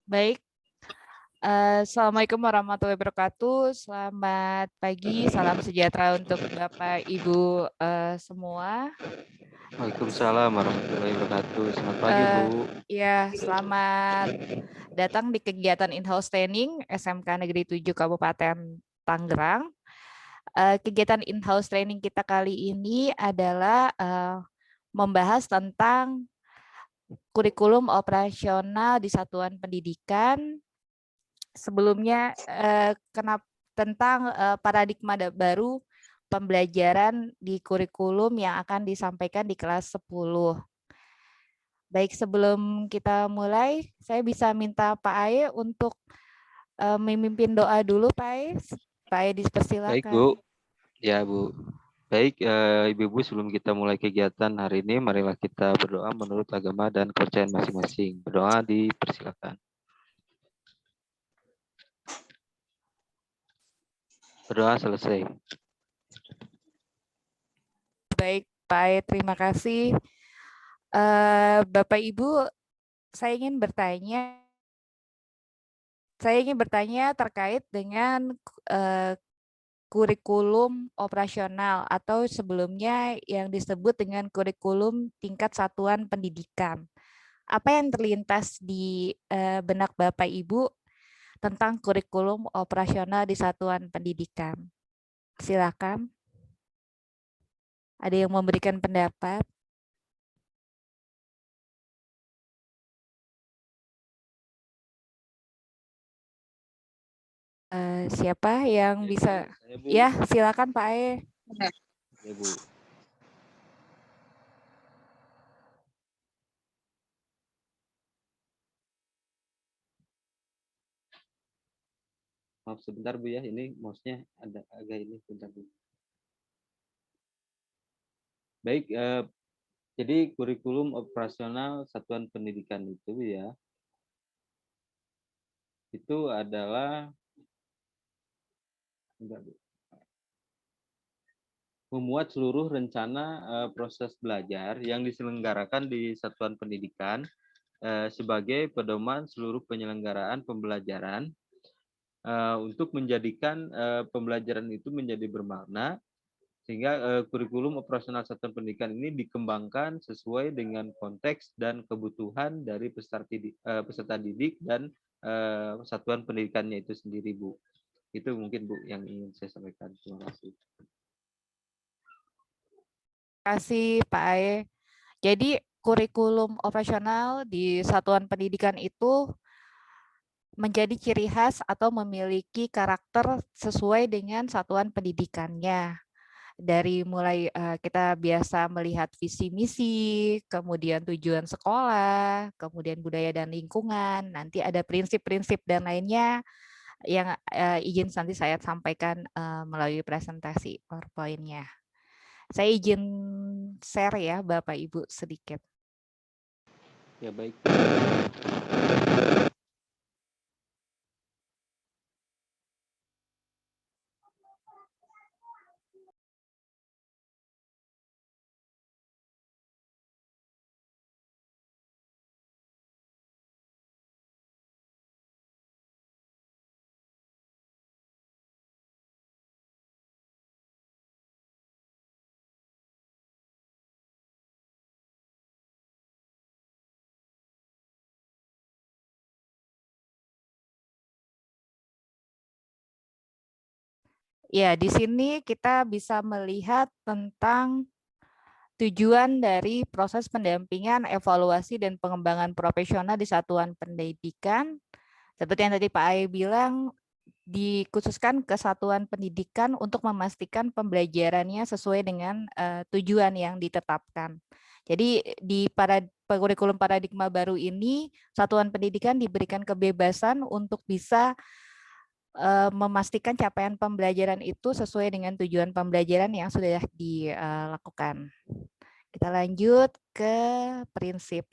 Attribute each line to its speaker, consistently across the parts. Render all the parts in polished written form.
Speaker 1: Baik, Assalamualaikum warahmatullahi wabarakatuh. Selamat pagi, salam sejahtera untuk Bapak Ibu semua.
Speaker 2: Waalaikumsalam warahmatullahi wabarakatuh. Selamat pagi, Bu.
Speaker 1: Ya, selamat datang di kegiatan in-house training SMK Negeri 7 Kabupaten Tangerang. Kegiatan in-house training kita kali ini adalah membahas tentang kurikulum operasional di satuan pendidikan. Sebelumnya tentang paradigma baru pembelajaran di kurikulum yang akan disampaikan di kelas 10. Baik, sebelum kita mulai, saya bisa minta Pak Aye untuk memimpin doa dulu, Pak Aye. Pak Aye
Speaker 2: Baik,
Speaker 1: dipersilakan.
Speaker 2: Bu. Ya, Bu. Baik, Ibu-ibu, sebelum kita mulai kegiatan hari ini, marilah kita berdoa menurut agama dan kepercayaan masing-masing. Berdoa dipersilakan. Berdoa selesai.
Speaker 1: Baik, Pak Aye, terima kasih. Bapak Ibu, saya ingin bertanya terkait dengan kurikulum operasional atau sebelumnya yang disebut dengan kurikulum tingkat satuan pendidikan. Apa yang terlintas di benak Bapak Ibu tentang kurikulum operasional di satuan pendidikan? Silakan. Ada yang memberikan pendapat? Siapa yang bisa?
Speaker 2: Saya, Bu.
Speaker 1: Ya, silakan Pak Ae.
Speaker 2: Ya, Bu. Maaf sebentar, Bu ya. Ini mouse-nya ada agak ini, bentar, Bu. Baik, jadi kurikulum operasional satuan pendidikan itu ya, itu adalah bentar, Bu, memuat seluruh rencana proses belajar yang diselenggarakan di satuan pendidikan sebagai pedoman seluruh penyelenggaraan pembelajaran untuk menjadikan pembelajaran itu menjadi bermakna sehingga kurikulum operasional satuan pendidikan ini dikembangkan sesuai dengan konteks dan kebutuhan dari peserta didik dan satuan pendidikannya itu sendiri, Bu. Itu mungkin, Bu, yang ingin saya sampaikan. Terima kasih.
Speaker 1: Terima kasih Pak Ae. Jadi kurikulum operasional di satuan pendidikan itu menjadi ciri khas atau memiliki karakter sesuai dengan satuan pendidikannya. Dari mulai kita biasa melihat visi misi, kemudian tujuan sekolah, kemudian budaya dan lingkungan, nanti ada prinsip-prinsip dan lainnya yang izin nanti saya sampaikan melalui presentasi PowerPoint-nya. Saya izin share ya Bapak Ibu sedikit.
Speaker 2: Ya, baik.
Speaker 1: Ya, di sini kita bisa melihat tentang tujuan dari proses pendampingan, evaluasi, dan pengembangan profesional di satuan pendidikan. Seperti yang tadi Pak Ai bilang, dikhususkan ke satuan pendidikan untuk memastikan pembelajarannya sesuai dengan tujuan yang ditetapkan. Jadi di kurikulum paradigma baru ini, satuan pendidikan diberikan kebebasan untuk bisa memastikan capaian pembelajaran itu sesuai dengan tujuan pembelajaran yang sudah dilakukan. Kita lanjut ke prinsip.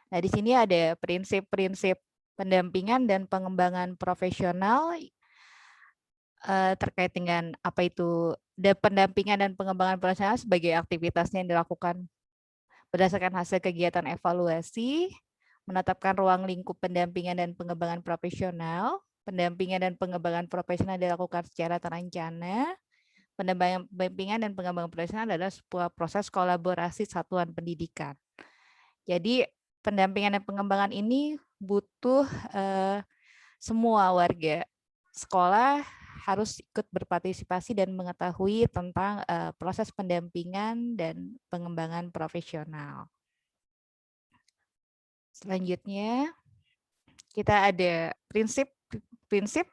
Speaker 1: Nah, di sini ada prinsip-prinsip pendampingan dan pengembangan profesional terkait dengan apa itu pendampingan dan pengembangan profesional sebagai aktivitasnya yang dilakukan berdasarkan hasil kegiatan evaluasi menetapkan ruang lingkup pendampingan dan pengembangan profesional. Pendampingan dan pengembangan profesional dilakukan secara terencana. Pendampingan dan pengembangan profesional adalah sebuah proses kolaborasi satuan pendidikan. Jadi pendampingan dan pengembangan ini butuh semua warga sekolah harus ikut berpartisipasi dan mengetahui tentang proses pendampingan dan pengembangan profesional. Selanjutnya, kita ada prinsip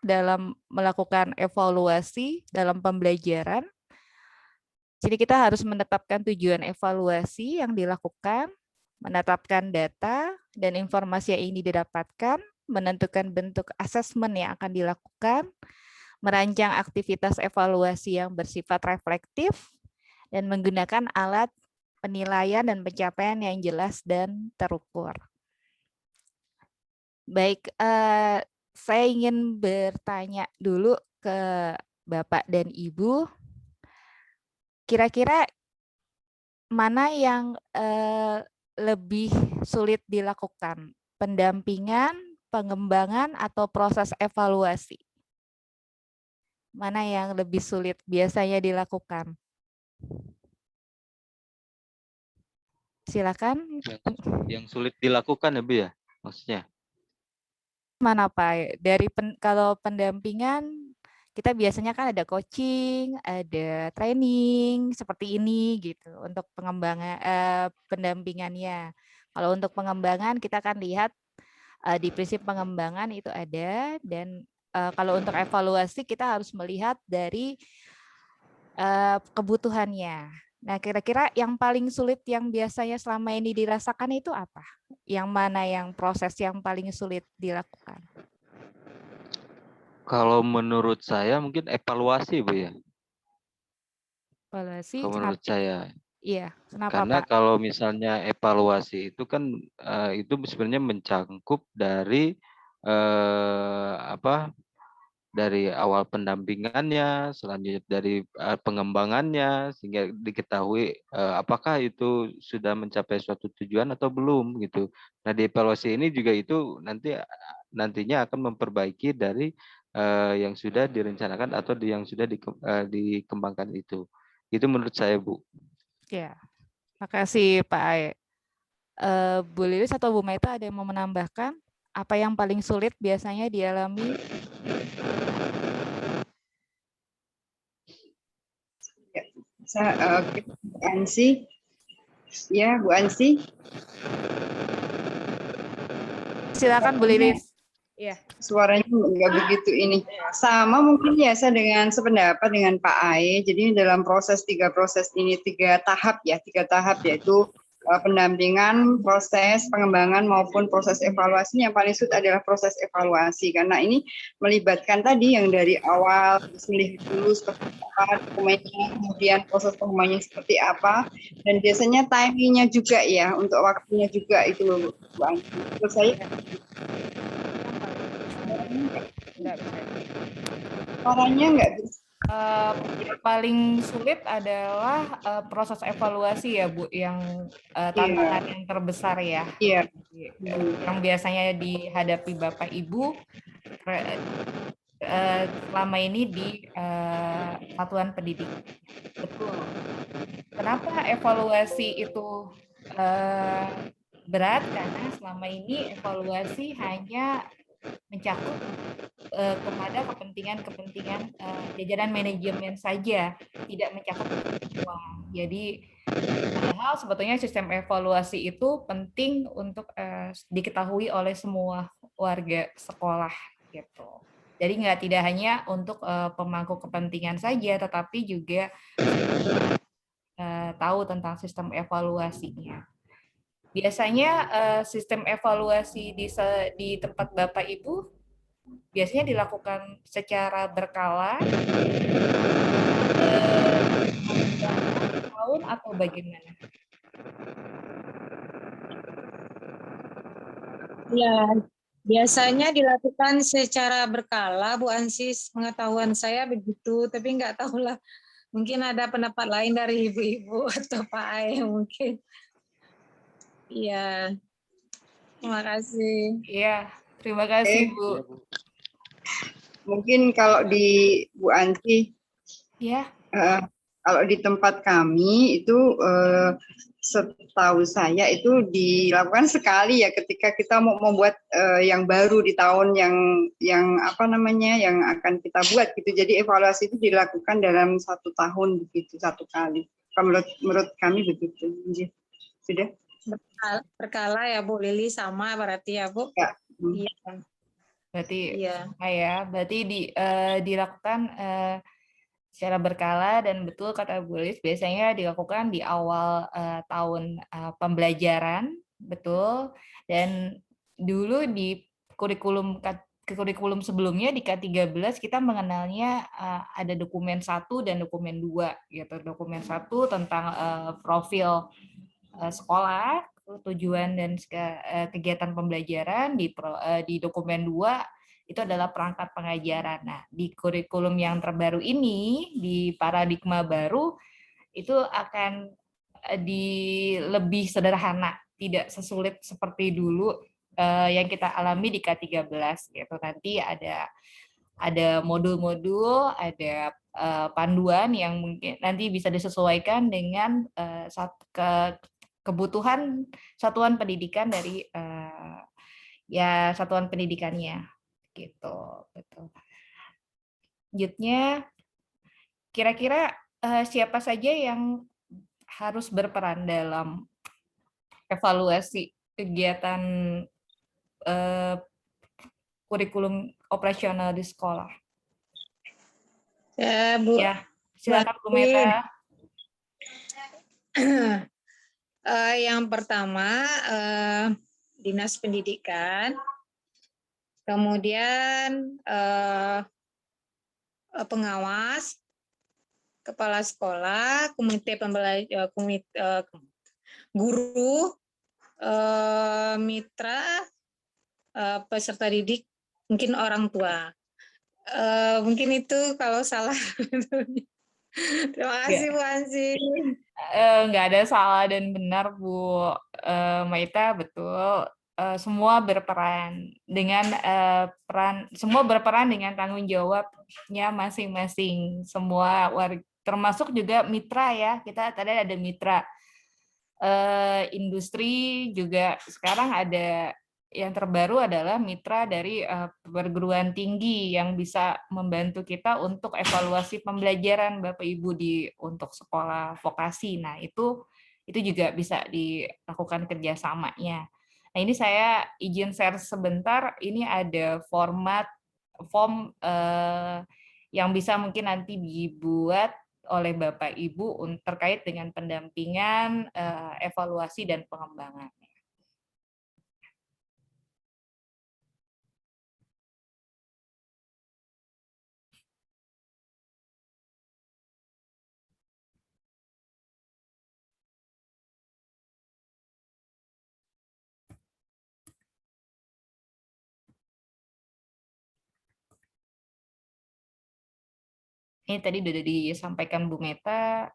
Speaker 1: dalam melakukan evaluasi dalam pembelajaran. Jadi kita harus menetapkan tujuan evaluasi yang dilakukan, menetapkan data dan informasi yang ingin didapatkan, menentukan bentuk asesmen yang akan dilakukan, merancang aktivitas evaluasi yang bersifat reflektif, dan menggunakan alat penilaian dan pencapaian yang jelas dan terukur. Baik, saya ingin bertanya dulu ke Bapak dan Ibu, kira-kira mana yang lebih sulit dilakukan? Pendampingan, pengembangan, atau proses evaluasi? Mana yang lebih sulit biasanya dilakukan? Silakan.
Speaker 2: Yang sulit dilakukan ya Bu ya, maksudnya?
Speaker 1: Mana Pak? Kalau pendampingan kita biasanya kan ada coaching, ada training seperti ini gitu untuk pengembangan pendampingannya. Kalau untuk pengembangan kita akan lihat di prinsip pengembangan itu ada, dan kalau untuk evaluasi kita harus melihat dari kebutuhannya. Nah, kira-kira yang paling sulit yang biasanya selama ini dirasakan itu apa? Yang mana yang proses yang paling sulit dilakukan?
Speaker 2: Kalau menurut saya mungkin evaluasi Bu ya.
Speaker 1: Evaluasi,
Speaker 2: Kalau
Speaker 1: kenapa?
Speaker 2: menurut saya.
Speaker 1: Iya, kenapa
Speaker 2: Karena
Speaker 1: Pak?
Speaker 2: kalau misalnya evaluasi itu kan itu sebenarnya mencangkup dari dari awal pendampingannya, selanjutnya dari pengembangannya, sehingga diketahui apakah itu sudah mencapai suatu tujuan atau belum gitu. Nah di evaluasi ini juga itu nantinya akan memperbaiki dari yang sudah direncanakan atau yang sudah dikembangkan itu. Itu menurut saya Bu.
Speaker 1: Ya, makasih Pak Ae. Bu Lilis atau Bu Meta ada yang mau menambahkan? Apa yang paling sulit biasanya dialami?
Speaker 3: Bu Ansi, ya Bu Ansi.
Speaker 1: Silakan Bu Lilis. Iya.
Speaker 3: Suaranya nggak begitu ini. Sama mungkin ya saya sependapat dengan Pak Ae. Jadi dalam tiga proses ini tiga tahap yaitu pendampingan, proses pengembangan maupun proses evaluasi. Yang paling sulit adalah proses evaluasi karena ini melibatkan tadi yang dari awal melihat dulu seperti apa dokumennya, kemudian proses pengembangannya seperti apa, dan biasanya timingnya juga ya untuk waktunya juga itu loh Bu Ansi. Menurut saya suaranya nggak bisa.
Speaker 1: Yang paling sulit adalah proses evaluasi ya Bu, yang tantangan yang terbesar ya.
Speaker 3: Iya.
Speaker 1: Yang biasanya dihadapi Bapak Ibu selama ini di satuan pendidikan. Betul. Kenapa evaluasi itu berat? Karena selama ini evaluasi hanya mencakup kepada kepentingan jajaran manajemen saja, tidak mencakup semua. Jadi padahal sebetulnya sistem evaluasi itu penting untuk diketahui oleh semua warga sekolah gitu. Jadi tidak hanya untuk pemangku kepentingan saja, tetapi juga tahu tentang sistem evaluasinya. Biasanya sistem evaluasi di tempat Bapak Ibu biasanya dilakukan secara berkala, tahun atau bagaimana?
Speaker 4: Ya, biasanya dilakukan secara berkala, Bu Ansis. Pengetahuan saya begitu, tapi nggak tahulah. Mungkin ada pendapat lain dari ibu-ibu atau Pak Ae mungkin. Iya. Terima kasih.
Speaker 1: Iya, terima kasih Bu.
Speaker 2: Iya, Bu.
Speaker 3: Mungkin kalau di Bu Anti,
Speaker 1: Ya,
Speaker 3: kalau di tempat kami itu setahu saya itu dilakukan sekali ya ketika kita mau membuat yang baru di tahun yang apa namanya yang akan kita buat gitu. Jadi evaluasi itu dilakukan dalam 1 tahun begitu 1 kali. Menurut kami begitu. Sudah?
Speaker 4: Berkala ya Bu Lili, sama berarti ya Bu?
Speaker 3: Ya.
Speaker 4: Iya.
Speaker 1: berarti
Speaker 4: Iya.
Speaker 1: berarti dilakukan secara berkala, dan betul kata Bu Lis, biasanya dilakukan di awal tahun pembelajaran, betul. Dan dulu di kurikulum sebelumnya di K13 kita mengenalnya ada dokumen 1 dan dokumen 2 gitu. Dokumen 1 tentang profil sekolah, tujuan dan kegiatan pembelajaran, di dokumen 2 itu adalah perangkat pengajaran. Nah, di kurikulum yang terbaru ini, di paradigma baru, itu akan lebih sederhana, tidak sesulit seperti dulu yang kita alami di K13 gitu. Nanti ada modul-modul, ada panduan yang mungkin nanti bisa disesuaikan dengan kebutuhan satuan pendidikan dari ya satuan pendidikannya gitu, betul. Selanjutnya, kira-kira siapa saja yang harus berperan dalam evaluasi kegiatan kurikulum operasional di sekolah?
Speaker 4: Ya Bu.
Speaker 1: Ya, silakan Bu Meta.
Speaker 4: Yang pertama Dinas Pendidikan, kemudian pengawas, kepala sekolah, guru, mitra, peserta didik, mungkin orang tua. Mungkin itu kalau salah. Terima kasih Bu Ansi.
Speaker 1: Nggak ada salah dan benar Bu Maita, betul. Semua berperan dengan semua berperan dengan tanggung jawabnya masing-masing. Semua termasuk juga mitra ya. Kita tadi ada mitra industri juga. Sekarang ada yang terbaru adalah mitra dari perguruan tinggi yang bisa membantu kita untuk evaluasi pembelajaran Bapak Ibu untuk sekolah vokasi. Nah, itu juga bisa dilakukan kerjasamanya. Nah, ini saya izin share sebentar. Ini ada form yang bisa mungkin nanti dibuat oleh Bapak Ibu terkait dengan pendampingan, evaluasi dan pengembangan. Ini tadi sudah disampaikan Bu Meta,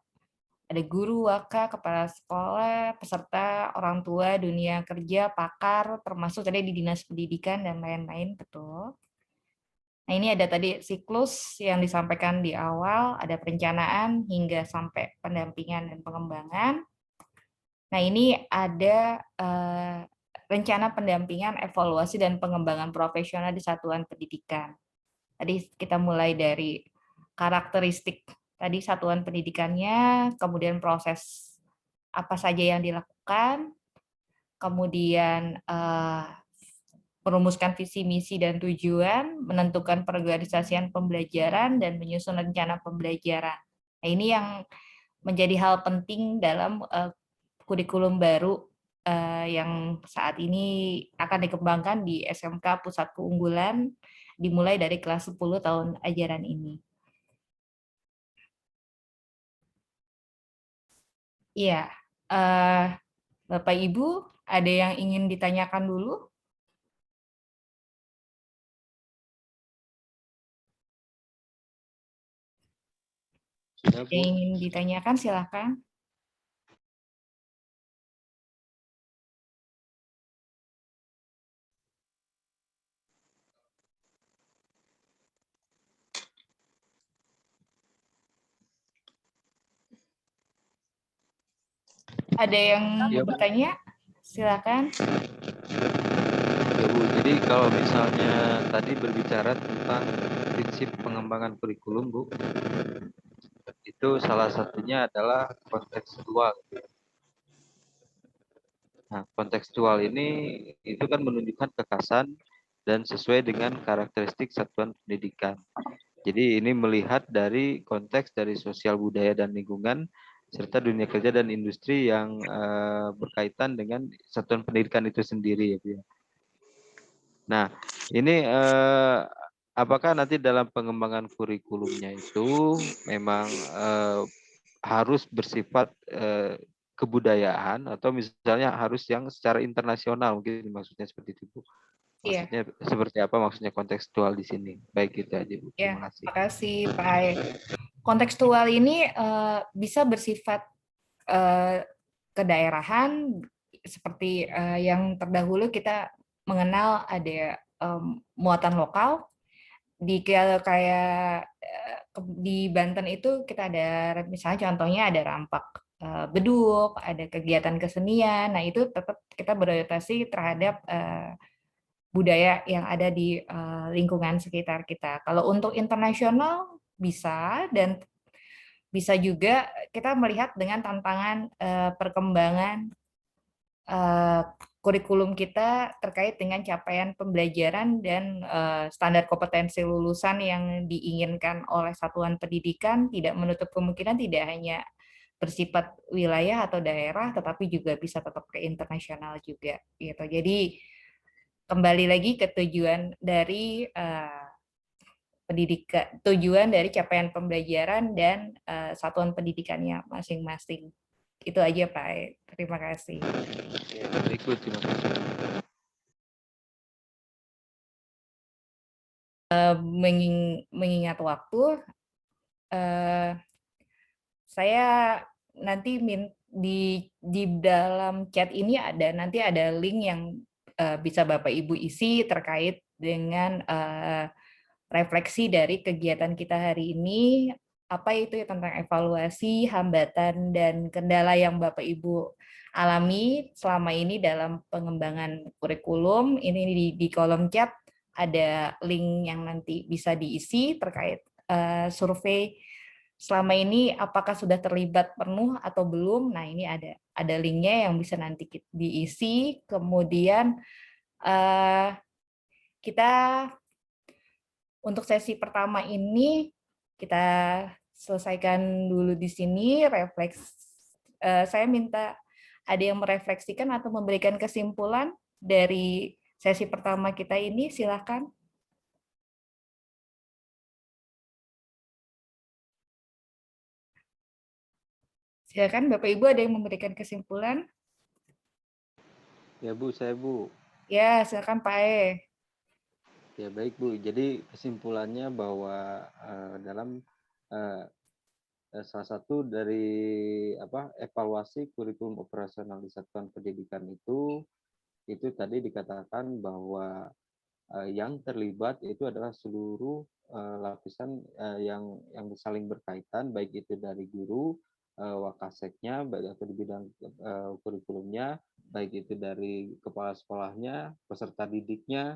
Speaker 1: ada guru, waka, kepala sekolah, peserta, orang tua, dunia kerja, pakar, termasuk tadi di dinas pendidikan dan lain-lain, betul. Nah, ini ada tadi siklus yang disampaikan di awal, ada perencanaan hingga sampai pendampingan dan pengembangan. Nah, ini ada rencana pendampingan, evaluasi, dan pengembangan profesional di satuan pendidikan. Tadi kita mulai dari karakteristik tadi satuan pendidikannya, kemudian proses apa saja yang dilakukan, kemudian merumuskan visi, misi, dan tujuan, menentukan perorganisasian pembelajaran, dan menyusun rencana pembelajaran. Nah, ini yang menjadi hal penting dalam kurikulum baru yang saat ini akan dikembangkan di SMK Pusat Keunggulan, dimulai dari kelas 10 tahun ajaran ini. Iya, Bapak Ibu, ada yang ingin ditanyakan dulu?
Speaker 2: Sudah, Bu.
Speaker 1: Yang ingin ditanyakan silakan. Ada yang
Speaker 2: Ya,
Speaker 1: mau bertanya? Silakan.
Speaker 2: Ya Bu, jadi kalau misalnya tadi berbicara tentang prinsip pengembangan kurikulum Bu, itu salah satunya adalah kontekstual. Nah, kontekstual ini itu kan menunjukkan kekhasan dan sesuai dengan karakteristik satuan pendidikan. Jadi ini melihat dari konteks dari sosial budaya dan lingkungan serta dunia kerja dan industri yang berkaitan dengan satuan pendidikan itu sendiri ya Bu. Nah, ini apakah nanti dalam pengembangan kurikulumnya itu memang harus bersifat kebudayaan atau misalnya harus yang secara internasional, mungkin maksudnya seperti itu Bu.
Speaker 1: Iya.
Speaker 2: Maksudnya seperti apa maksudnya kontekstual di sini? Baik itu aja Bu.
Speaker 1: Ya,
Speaker 2: Terima kasih.
Speaker 1: terima kasih Pak Ae. Kontekstual ini bisa bersifat kedaerahan seperti yang terdahulu kita mengenal ada muatan lokal di kayak di Banten itu kita ada misalnya contohnya ada rampak beduk, ada kegiatan kesenian. Nah, itu tetap kita berorientasi terhadap budaya yang ada di lingkungan sekitar kita. Kalau untuk internasional bisa, dan bisa juga kita melihat dengan tantangan perkembangan kurikulum kita terkait dengan capaian pembelajaran dan standar kompetensi lulusan yang diinginkan oleh satuan pendidikan, tidak menutup kemungkinan tidak hanya bersifat wilayah atau daerah, tetapi juga bisa tetap ke internasional juga gitu. Jadi kembali lagi ke tujuan dari pendidikan, tujuan dari capaian pembelajaran dan satuan pendidikannya masing-masing. Itu aja Pak. Terima kasih.
Speaker 2: Berikut, terima kasih.
Speaker 1: Mengingat waktu, saya nanti di dalam chat ini nanti ada link yang bisa Bapak Ibu isi terkait dengan refleksi dari kegiatan kita hari ini, apa itu ya tentang evaluasi, hambatan, dan kendala yang Bapak Ibu alami selama ini dalam pengembangan kurikulum. Ini di kolom chat ada link yang nanti bisa diisi terkait survei selama ini apakah sudah terlibat penuh atau belum. Nah, ini ada linknya yang bisa nanti diisi. Kemudian kita untuk sesi pertama ini kita selesaikan dulu di sini. Saya minta ada yang merefleksikan atau memberikan kesimpulan dari sesi pertama kita ini, silakan. Silakan Bapak Ibu, ada yang memberikan kesimpulan?
Speaker 2: Ya Bu, saya Bu.
Speaker 1: Ya, silakan Pak E.
Speaker 2: Ya baik Bu, jadi kesimpulannya bahwa dalam salah satu dari evaluasi kurikulum operasional di satuan pendidikan itu tadi dikatakan bahwa yang terlibat itu adalah seluruh lapisan yang saling berkaitan, baik itu dari guru, wakaseknya, baik itu di bidang kurikulumnya, baik itu dari kepala sekolahnya, peserta didiknya,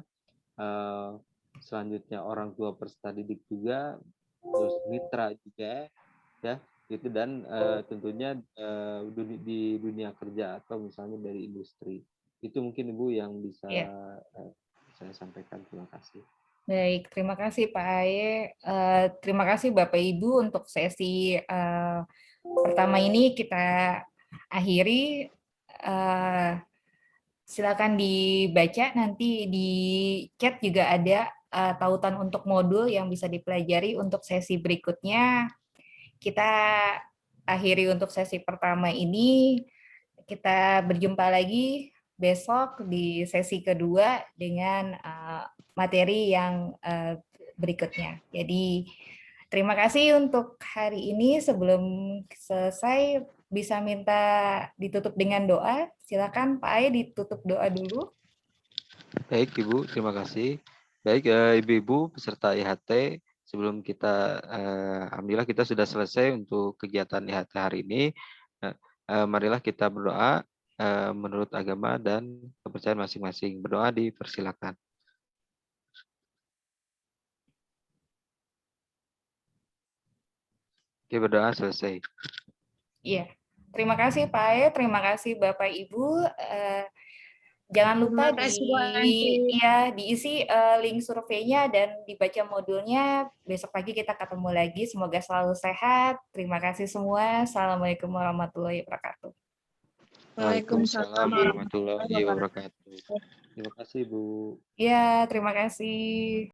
Speaker 2: selanjutnya orang tua peserta didik juga, terus mitra juga ya itu, dan tentunya di dunia kerja atau misalnya dari industri. Itu mungkin Ibu yang bisa saya sampaikan. Terima kasih.
Speaker 1: Baik, terima kasih Pak Aye. Terima kasih Bapak Ibu untuk sesi pertama ini kita akhiri. Silakan dibaca, nanti di chat juga ada tautan untuk modul yang bisa dipelajari untuk sesi berikutnya. Kita akhiri untuk sesi pertama ini. Kita berjumpa lagi besok di sesi kedua dengan materi yang berikutnya. Jadi terima kasih untuk hari ini. Sebelum selesai, bisa minta ditutup dengan doa. Silakan Pak Aye ditutup doa dulu.
Speaker 2: Baik Ibu, terima kasih. Baik Ibu-ibu peserta IHT, sebelum kita alhamdulillah kita sudah selesai untuk kegiatan IHT hari ini. Marilah kita berdoa menurut agama dan kepercayaan masing-masing. Berdoa dipersilakan. Oke, berdoa selesai.
Speaker 1: Iya. Terima kasih Pak Ae, terima kasih Bapak Ibu. Jangan lupa
Speaker 4: Terima kasih Bu Ansi.
Speaker 1: diisi link surveinya dan dibaca modulnya. Besok pagi kita ketemu lagi. Semoga selalu sehat. Terima kasih semua. Assalamualaikum warahmatullahi wabarakatuh.
Speaker 2: Waalaikumsalam
Speaker 4: Waalaikumsalam
Speaker 2: warahmatullahi
Speaker 4: warahmatullahi
Speaker 2: wabarakatuh. Terima kasih, Bu.
Speaker 1: Ya, terima kasih.